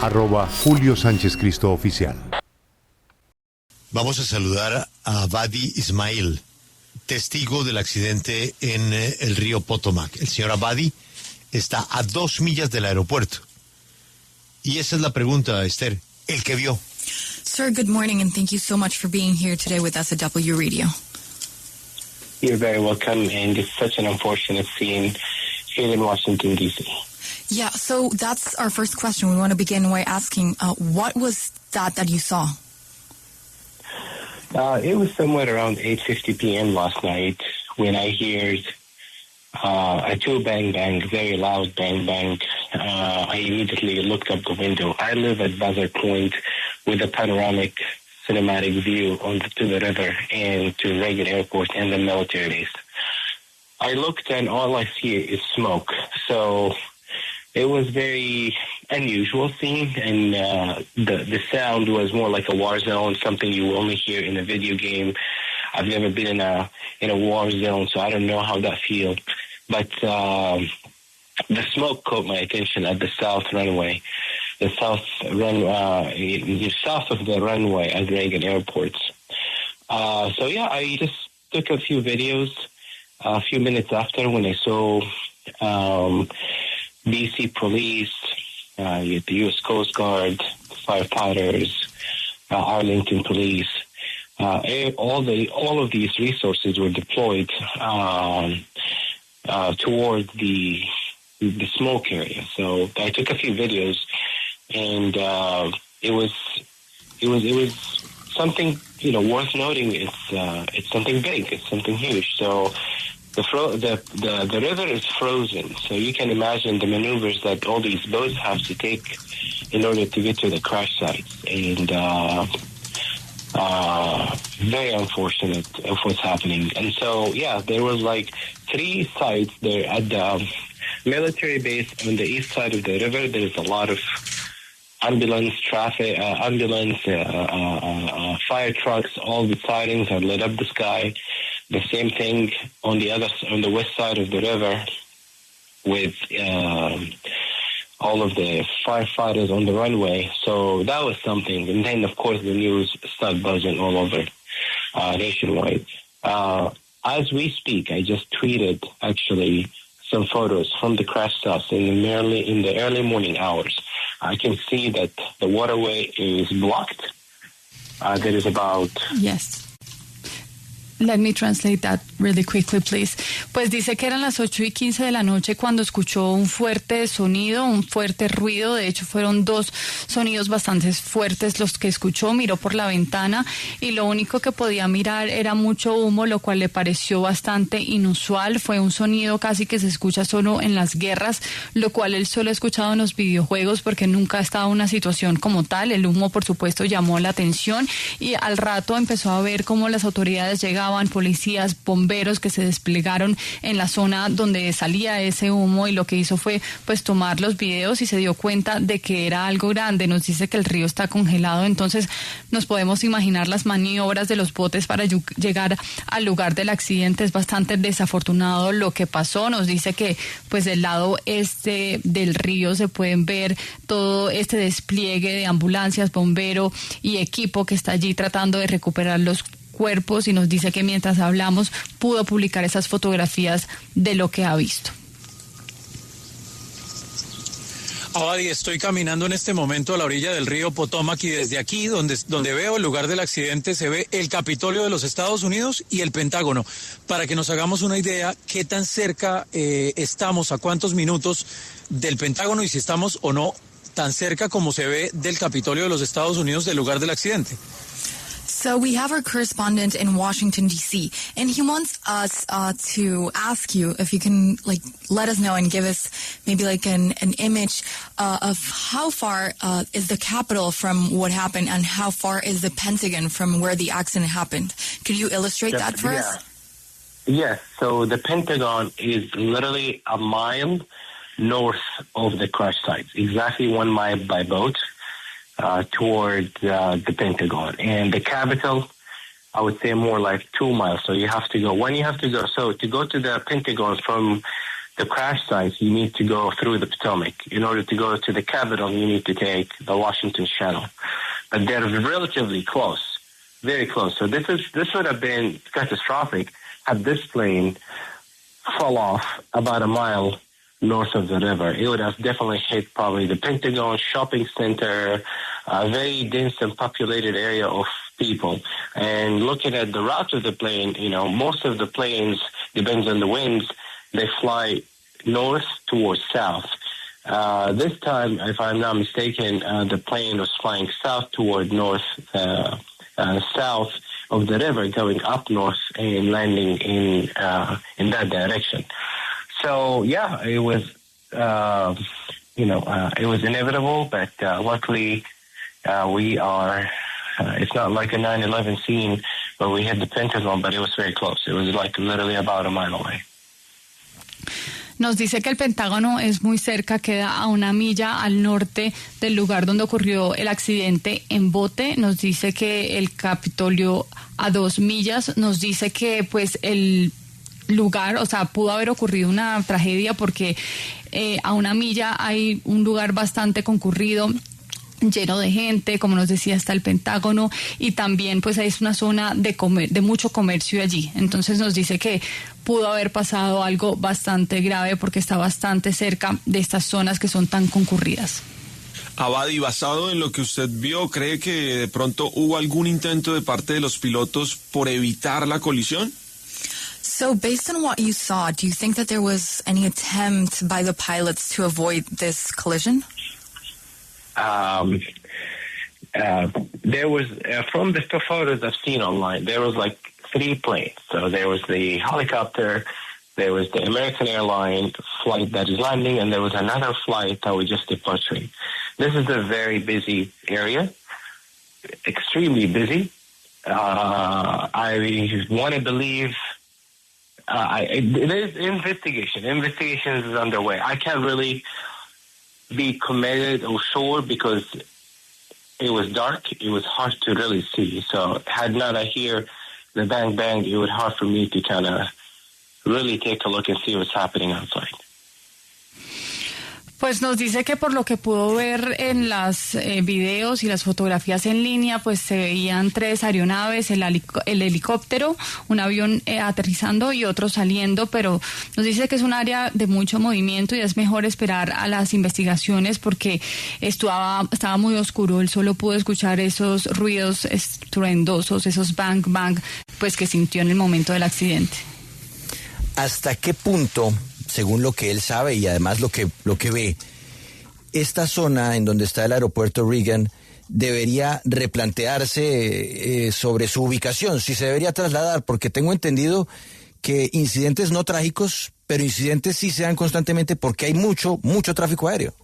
@Julio Sánchez Cristo Oficial. Vamos a saludar a Abadi Ismail, testigo del accidente en el río Potomac. El señor Abadi está a 2 millas del aeropuerto. Y esa es la pregunta, Esther, el que vio. Sir, good morning, and thank you so much for being here today with us at W Radio. You're very welcome, and it's such an unfortunate scene here in Washington, D.C. Yeah, so that's our first question. We want to begin by asking, what was that you saw? It was somewhere around 8:50 p.m. last night when I heard a two bang, very loud bang. I immediately looked up the window. I live at Buzzard Point with a panoramic cinematic view to the river and to Reagan Airport and the military base. I looked and all I see is smoke. So it was very unusual scene, and the sound was more like a war zone, something you only hear in a video game. I've never been in a war zone, so I don't know how that feels. But the smoke caught my attention at the south runway, south of the runway at Reagan Airport. So yeah, I just took a few videos a few minutes after when I saw DC police, the U.S. Coast Guard, firefighters, Arlington police. All of these resources were deployed toward the smoke area. So I took a few videos, and it was something worth noting. It's something big. It's something huge. So the river is frozen. So you can imagine the maneuvers that all these boats have to take in order to get to the crash sites. And very unfortunate of what's happening. And so, yeah, there was like 3 sites there at the military base on the east side of the river. There's a lot of ambulance traffic, fire trucks. All the sirens are lit up the sky. The same thing on the west side of the river with all of the firefighters on the runway. So that was something. And then, of course, the news started buzzing all over nationwide. As we speak, I just tweeted, actually, some photos from the crash sites in the early morning hours. I can see that the waterway is blocked. There is about... Yes. Let me translate that really quickly, please. Pues dice que eran las 8:15 de la noche cuando escuchó un fuerte sonido, un fuerte ruido. De hecho, fueron 2 sonidos bastante fuertes los que escuchó. Miró por la ventana y lo único que podía mirar era mucho humo, lo cual le pareció bastante inusual. Fue un sonido casi que se escucha solo en las guerras, lo cual él solo ha escuchado en los videojuegos porque nunca ha estado en una situación como tal. El humo, por supuesto, llamó la atención y al rato empezó a ver cómo las autoridades llegaban, policías, bomberos que se desplegaron en la zona donde salía ese humo, y lo que hizo fue pues tomar los videos y se dio cuenta de que era algo grande. Nos dice que el río está congelado, entonces nos podemos imaginar las maniobras de los botes para llegar al lugar del accidente. Es bastante desafortunado lo que pasó. Nos dice que pues del lado este del río se pueden ver todo este despliegue de ambulancias, bombero y equipo que está allí tratando de recuperar los cuerpos, y nos dice que mientras hablamos pudo publicar esas fotografías de lo que ha visto. Abadi, estoy caminando en este momento a la orilla del río Potomac y desde aquí, donde veo el lugar del accidente, se ve el Capitolio de los Estados Unidos y el Pentágono. Para que nos hagamos una idea, ¿qué tan cerca estamos, a cuántos minutos del Pentágono, y si estamos o no tan cerca como se ve del Capitolio de los Estados Unidos del lugar del accidente? So we have our correspondent in Washington, D.C., and he wants us to ask you if you can let us know and give us maybe an image of how far is the Capitol from what happened, and how far is the Pentagon from where the accident happened. Could you illustrate that for us? Yes, so the Pentagon is literally a mile north of the crash site, exactly 1 mile by boat. Toward the Pentagon. And the Capitol, I would say more like 2 miles. So you have to go. So to go to the Pentagon from the crash sites, you need to go through the Potomac. In order to go to the Capitol, you need to take the Washington Channel. But they're relatively close, very close. So this would have been catastrophic had this plane fall off about a mile north of the river. It would have definitely hit probably the Pentagon, shopping center, a very dense and populated area of people. And looking at the route of the plane, most of the planes, depends on the winds, they fly north towards south. This time, if I'm not mistaken, the plane was flying south toward north, south of the river, going up north and landing in that direction. So yeah, it was it was inevitable, but luckily we are. It's not like a 9/11 scene where we hit the Pentagon, but it was very close. It was like literally about a mile away. Nos dice que el Pentágono es muy cerca, queda a 1 milla al norte del lugar donde ocurrió el accidente en bote. Nos dice que el Capitolio a 2 millas. Nos dice que pues el lugar, o sea, pudo haber ocurrido una tragedia porque a 1 milla hay un lugar bastante concurrido, lleno de gente, como nos decía, está el Pentágono, y también pues es una zona de mucho comercio allí. Entonces nos dice que pudo haber pasado algo bastante grave porque está bastante cerca de estas zonas que son tan concurridas. Abadi, basado en lo que usted vio, ¿cree que de pronto hubo algún intento de parte de los pilotos por evitar la colisión? So based on what you saw, do you think that there was any attempt by the pilots to avoid this collision? There was, from the photos I've seen online, there was like 3 planes. So there was the helicopter, there was the American Airlines flight that is landing, and there was another flight that was just departing. This is a very busy area, extremely busy. I want to believe there's investigation. Investigation is underway. I can't really be committed or sure because it was dark. It was hard to really see. So had not I hear the bang bang, it would be hard for me to kind of really take a look and see what's happening outside. Pues nos dice que por lo que pudo ver en las videos y las fotografías en línea, pues se veían 3 aeronaves, el helicóptero, un avión aterrizando y otro saliendo, pero nos dice que es un área de mucho movimiento y es mejor esperar a las investigaciones porque estaba muy oscuro. Él solo pudo escuchar esos ruidos estruendosos, esos bang bang, pues que sintió en el momento del accidente. ¿Hasta qué punto, según lo que él sabe y además lo que ve, esta zona en donde está el aeropuerto Reagan debería replantearse sobre su ubicación, si se debería trasladar? Porque tengo entendido que incidentes no trágicos, pero incidentes sí se dan constantemente porque hay mucho tráfico aéreo.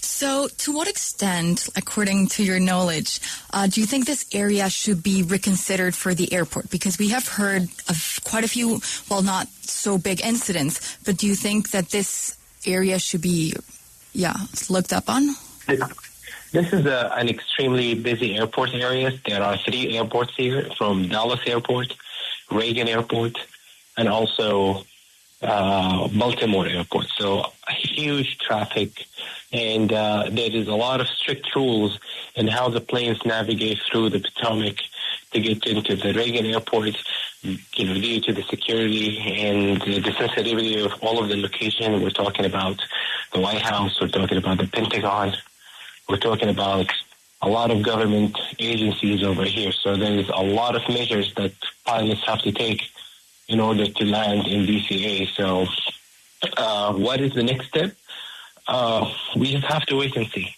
So, to what extent, according to your knowledge, do you think this area should be reconsidered for the airport? Because we have heard of quite a few, well, not so big incidents, but do you think that this area should be, looked up on? This is an extremely busy airport area. There are 3 airports here, from Dallas Airport, Reagan Airport, and also Baltimore Airport. So huge traffic, and there is a lot of strict rules in how the planes navigate through the Potomac to get into the Reagan Airport, due to the security and the sensitivity of all of the location. We're talking about the White House, we're talking about the Pentagon, we're talking about a lot of government agencies over here. So there's a lot of measures that pilots have to take in order to land in DCA. So what is the next step? We just have to wait and see.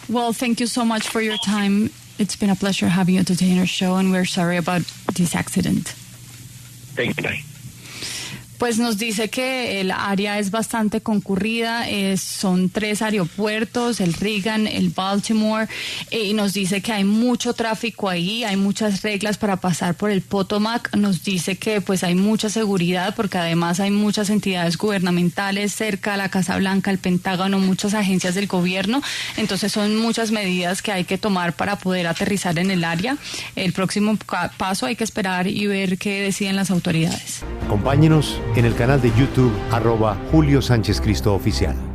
Well, thank you so much for your time. It's been a pleasure having you today in our show, and we're sorry about this accident. Thank you. Pues nos dice que el área es bastante concurrida, son 3 aeropuertos, el Reagan, el Baltimore, y nos dice que hay mucho tráfico ahí, hay muchas reglas para pasar por el Potomac. Nos dice que pues hay mucha seguridad porque además hay muchas entidades gubernamentales cerca, la Casa Blanca, el Pentágono, muchas agencias del gobierno, entonces son muchas medidas que hay que tomar para poder aterrizar en el área. El próximo paso hay que esperar y ver qué deciden las autoridades. Acompáñenos en el canal de YouTube @Julio Sánchez Cristo Oficial.